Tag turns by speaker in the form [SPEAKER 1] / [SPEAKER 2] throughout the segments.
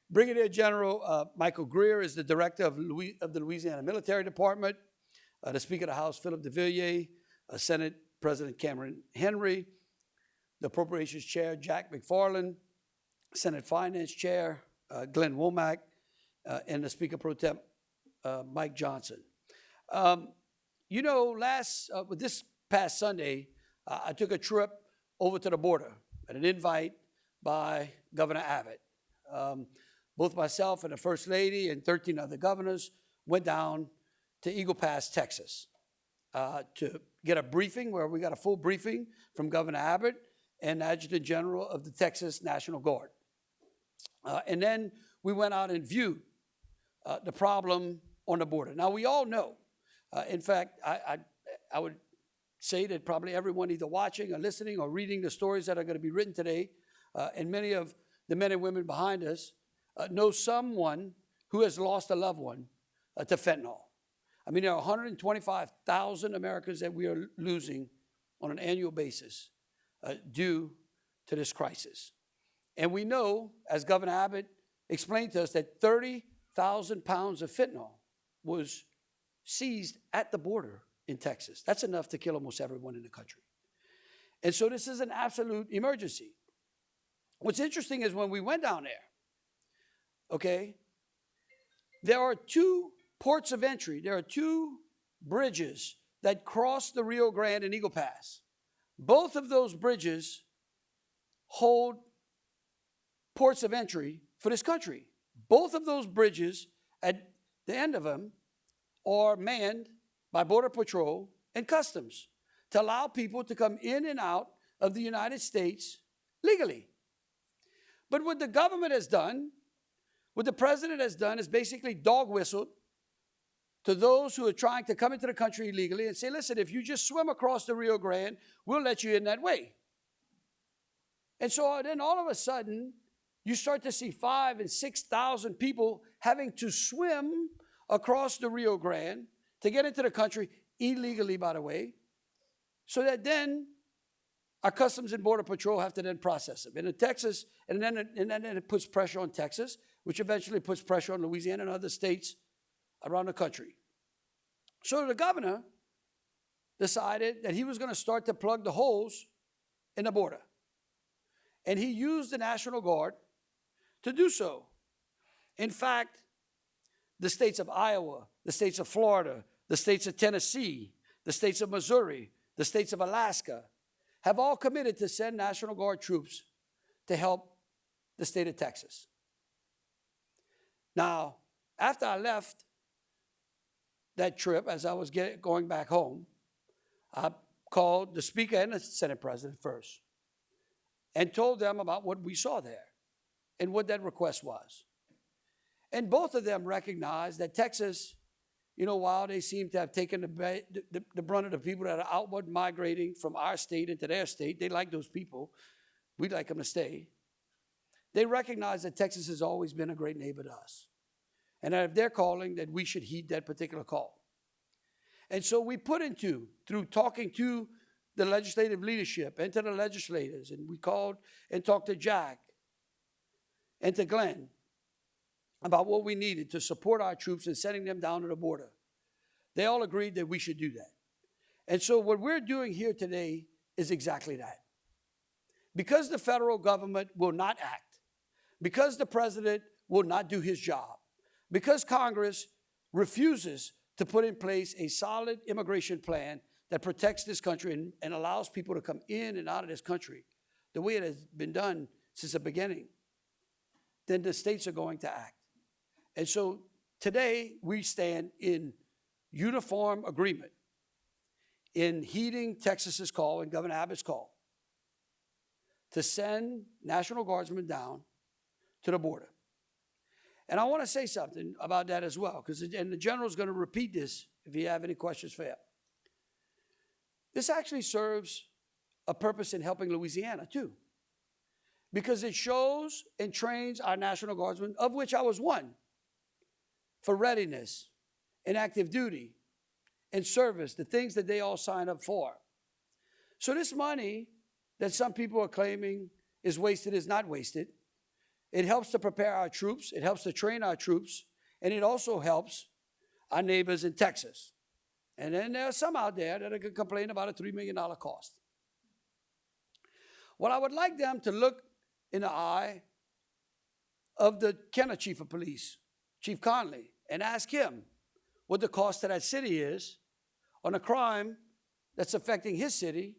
[SPEAKER 1] Brigadier General Michael Greer is the director of the Louisiana Military Department. The Speaker of the House, Philip de Villiers, Senate President Cameron Henry, the Appropriations Chair, Jack McFarland, Senate Finance Chair, Glenn Womack, and the Speaker Pro Tem, Mike Johnson. This past Sunday, I took a trip over to the border at an invite by Governor Abbott. Both myself and the First Lady and 13 other governors went down to Eagle Pass, Texas, to get a briefing, where we got a full briefing from Governor Abbott and Adjutant General of the Texas National Guard. And then we went out and viewed the problem on the border. Now, we all know, in fact, I would say that probably everyone either watching or listening or reading the stories that are going to be written today, and many of the men and women behind us know someone who has lost a loved one to fentanyl. I mean, there are 125,000 Americans that we are losing on an annual basis due to this crisis. And we know, as Governor Abbott explained to us, that 30,000 pounds of fentanyl was seized at the border in Texas. That's enough to kill almost everyone in the country. And so this is an absolute emergency. What's interesting is when we went down there, okay, there are two ports of entry. There are two bridges that cross the Rio Grande and Eagle Pass. Both of those bridges hold ports of entry for this country. Both of those bridges, at the end of them, are manned by Border Patrol and Customs to allow people to come in and out of the United States legally. But what the government has done, what the president has done, is basically dog whistled to those who are trying to come into the country illegally and say, listen, if you just swim across the Rio Grande, we'll let you in that way. And so then all of a sudden, you start to see 5,000 and 6,000 people having to swim across the Rio Grande to get into the country, illegally, by the way, so that then our Customs and Border Patrol have to then process them. And in Texas, and then it puts pressure on Texas, which eventually puts pressure on Louisiana and other states around the country. So the governor decided that he was going to start to plug the holes in the border. And he used the National Guard to do so. In fact, the states of Iowa, the states of Florida, the states of Tennessee, the states of Missouri, the states of Alaska have all committed to send National Guard troops to help the state of Texas. Now, after I left that trip, as I was going back home, I called the Speaker and the Senate President first and told them about what we saw there and what that request was. And both of them recognized that Texas, while they seem to have taken the brunt of the people that are outward migrating from our state into their state, they like those people. We'd like them to stay. They recognize that Texas has always been a great neighbor to us. And that if they're calling, that we should heed that particular call. And so we put through talking to the legislative leadership and to the legislators, and we called and talked to Jack and to Glenn about what we needed to support our troops in sending them down to the border. They all agreed that we should do that. And so what we're doing here today is exactly that. Because the federal government will not act, because the president will not do his job, because Congress refuses to put in place a solid immigration plan that protects this country and allows people to come in and out of this country the way it has been done since the beginning, then the states are going to act. And so today we stand in uniform agreement in heeding Texas's call and Governor Abbott's call to send National Guardsmen down to the border. And I want to say something about that as well, and the general's going to repeat this if you have any questions for him. This actually serves a purpose in helping Louisiana too, because it shows and trains our National Guardsmen, of which I was one, for readiness and active duty and service, the things that they all sign up for. So this money that some people are claiming is wasted is not wasted. It helps to prepare our troops. It helps to train our troops. And it also helps our neighbors in Texas. And then there are some out there that are going to complain about a $3 million cost. Well, I would like them to look in the eye of the Kenner chief of police, Chief Conley, and ask him what the cost to that city is on a crime that's affecting his city,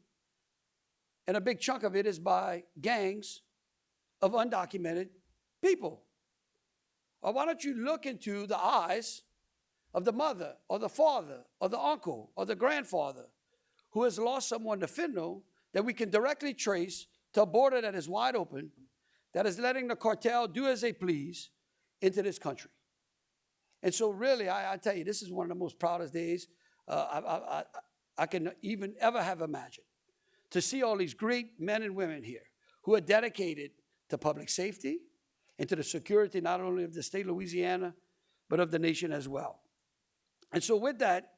[SPEAKER 1] and a big chunk of it is by gangs of undocumented people. Or why don't you look into the eyes of the mother or the father or the uncle or the grandfather who has lost someone to fentanyl that we can directly trace to a border that is wide open, that is letting the cartel do as they please into this country. And so really, I tell you, this is one of the most proudest days I can even ever have imagined, to see all these great men and women here who are dedicated to public safety and to the security not only of the state of Louisiana, but of the nation as well. And so with that,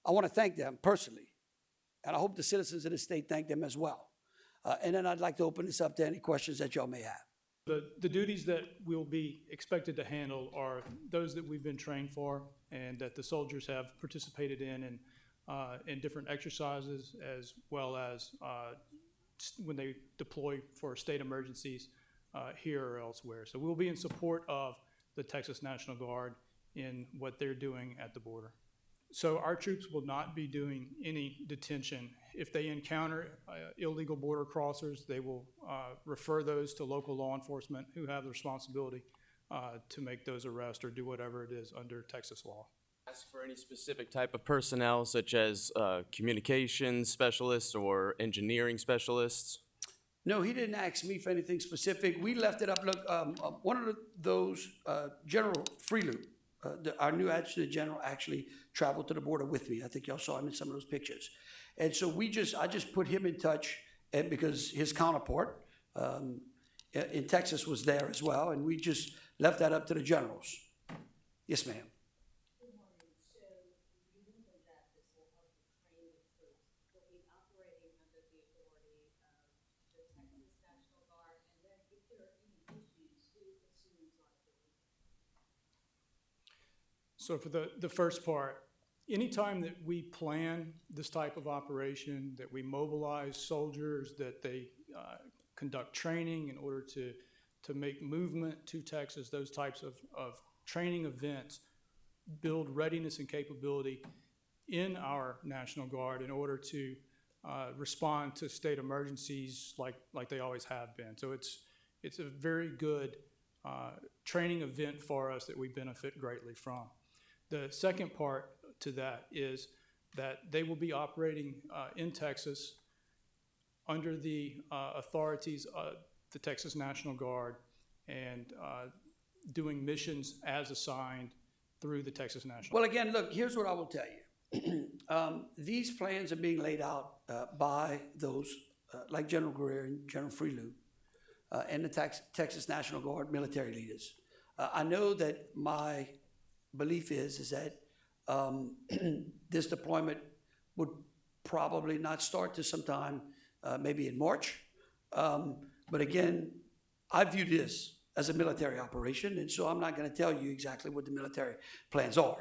[SPEAKER 1] I want to thank them personally, and I hope the citizens of the state thank them as well. And then I'd like to open this up to any questions that y'all may have.
[SPEAKER 2] The duties that we'll be expected to handle are those that we've been trained for and that the soldiers have participated in different exercises, as well as when they deploy for state emergencies here or elsewhere. So we'll be in support of the Texas National Guard in what they're doing at the border. So our troops will not be doing any detention. If they encounter illegal border crossers, they will refer those to local law enforcement who have the responsibility to make those arrests or do whatever it is under Texas law.
[SPEAKER 3] Ask for any specific type of personnel, such as communications specialists or engineering specialists?
[SPEAKER 1] No, he didn't ask me for anything specific. We left it up. Look, one of those, General Freeloop, our new adjutant general, actually traveled to the border with me. I think y'all saw him in some of those pictures. And so I just put him in touch, and because his counterpart in Texas was there as well, and we just left that up to the generals. Yes, ma'am.
[SPEAKER 4] Good morning. So you mentioned that this will help to train the troops. Will be operating under the authority of the Texas National Guard, and then if there are any issues, who assumes liability?
[SPEAKER 2] So for the first part, anytime that we plan this type of operation, that we mobilize soldiers, that they conduct training in order to make movement to Texas, those types of training events build readiness and capability in our National Guard in order to respond to state emergencies like they always have been. So it's a very good training event for us that we benefit greatly from. The second part to that is that they will be operating in Texas under the authorities of the Texas National Guard and doing missions as assigned through the Texas National Guard.
[SPEAKER 1] Well, again, look, here's what I will tell you. These plans are being laid out by those like General Greer and General Freeloop and the Texas National Guard military leaders. I know that my belief is that this deployment would probably not start to sometime maybe in March. But again, I view this as a military operation, and so I'm not going to tell you exactly what the military plans are.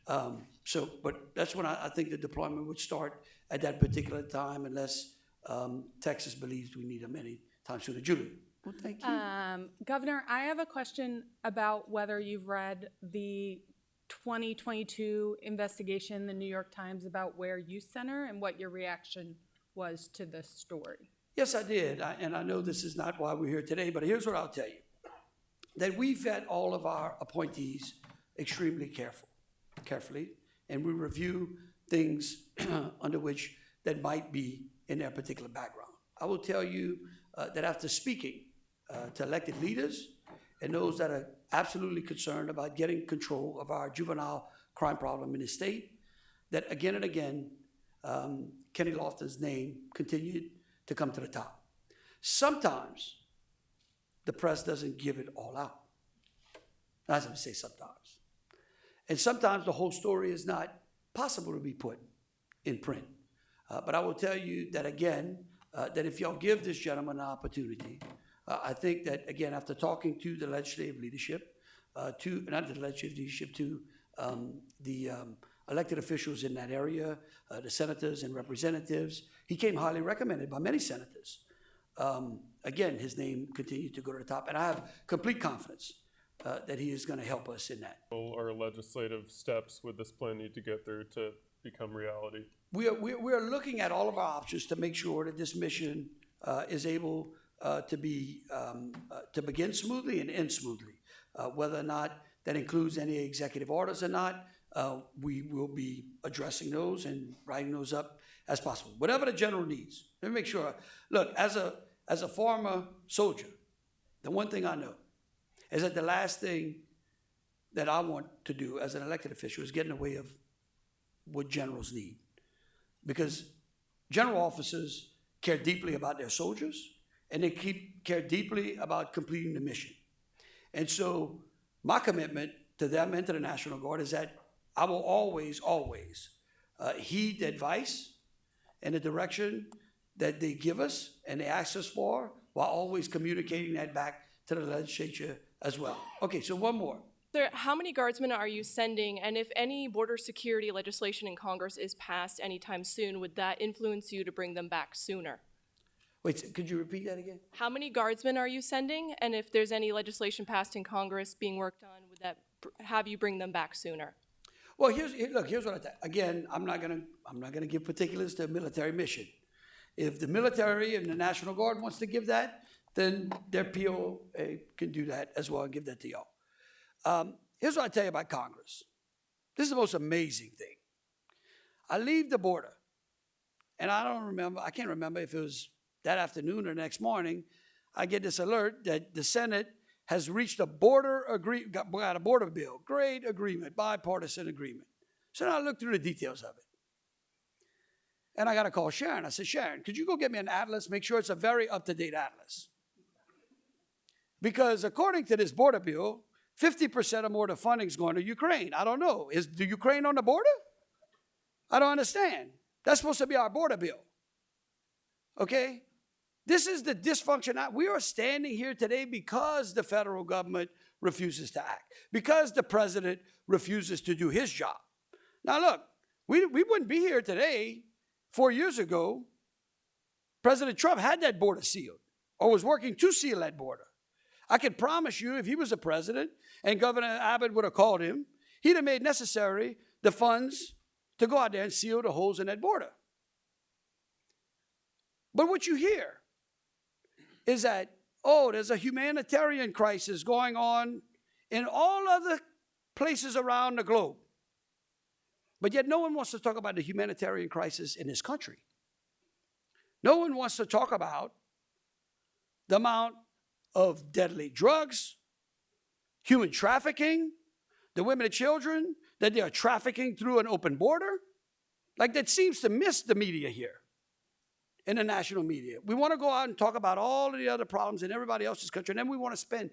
[SPEAKER 1] But that's when I think the deployment would start at that particular time, unless Texas believes we need them any time sooner. Julie. Well, thank you.
[SPEAKER 5] Governor, I have a question about whether you've read the 2022 investigation in the New York Times about Where Youth Center and what your reaction was to this story.
[SPEAKER 1] Yes, I did, and I know this is not why we're here today, but here's what I'll tell you. That we vet all of our appointees extremely carefully, and we review things under which that might be in their particular background. I will tell you that after speaking to elected leaders and those that are absolutely concerned about getting control of our juvenile crime problem in the state, that again and again, Kenny Lofton's name continued to come to the top. Sometimes the press doesn't give it all out. I was going to say sometimes. And sometimes the whole story is not possible to be put in print. But I will tell you that again, that if y'all give this gentleman an opportunity I think that, again, after talking to the legislative leadership, not the legislative leadership, to the elected officials in that area, the senators and representatives, he came highly recommended by many senators. Again, his name continued to go to the top, and I have complete confidence that he is going to help us in that.
[SPEAKER 6] Or legislative steps would this plan need to get through to become reality?
[SPEAKER 1] We are looking at all of our options to make sure that this mission is able to begin smoothly and end smoothly. Whether or not that includes any executive orders or not, we will be addressing those and writing those up as possible. Whatever the general needs. Let me make sure. Look, as a former soldier, the one thing I know is that the last thing that I want to do as an elected official is get in the way of what generals need. Because general officers care deeply about their soldiers, and they care deeply about completing the mission. And so my commitment to them and to the National Guard is that I will always, always heed the advice and the direction that they give us and they ask us for, while always communicating that back to the legislature as well. Okay, so one more.
[SPEAKER 7] Sir, how many guardsmen are you sending? And if any border security legislation in Congress is passed anytime soon, would that influence you to bring them back sooner?
[SPEAKER 1] Wait, could you repeat that again?
[SPEAKER 7] How many guardsmen are you sending? And if there's any legislation passed in Congress being worked on, would that have you bring them back sooner?
[SPEAKER 1] Well, here's what I think. Again, I'm not gonna give particulars to a military mission. If the military and the National Guard wants to give that, then their POA can do that as well and give that to y'all. Here's what I tell you about Congress. This is the most amazing thing. I leave the border, and I can't remember if it was that afternoon or next morning, I get this alert that the Senate has reached a border bill, great agreement, bipartisan agreement. So now I look through the details of it. And I got to call Sharon. I said, Sharon, could you go get me an atlas? Make sure it's a very up-to-date atlas. Because according to this border bill, 50% or more of the funding is going to Ukraine. I don't know. Is the Ukraine on the border? I don't understand. That's supposed to be our border bill. Okay? This is the dysfunction. We are standing here today because the federal government refuses to act, because the president refuses to do his job. Now, look, we wouldn't be here today. 4 years ago, President Trump had that border sealed or was working to seal that border. I can promise you, if he was the president and Governor Abbott would have called him, he'd have made necessary the funds to go out there and seal the holes in that border. But what you hear is that, oh, there's a humanitarian crisis going on in all other places around the globe. But yet no one wants to talk about the humanitarian crisis in this country. No one wants to talk about the amount of deadly drugs, human trafficking, the women and children that they are trafficking through an open border. Like, that seems to miss the media here, in the national media. We want to go out and talk about all of the other problems in everybody else's country, and then we want to spend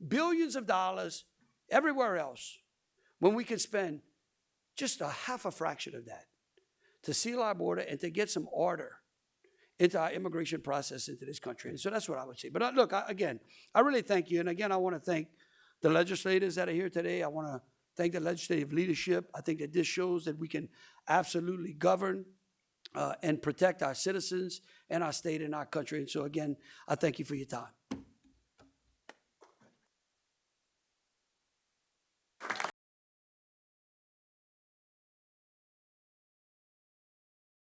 [SPEAKER 1] billions of dollars everywhere else when we can spend just half a fraction of that to seal our border and to get some order into our immigration process into this country. And so that's what I would say. But look, again, I really thank you. And again, I want to thank the legislators that are here today. I want to thank the legislative leadership. I think that this shows that we can absolutely govern and protect our citizens and our state and our country. And so again, I thank you for your time.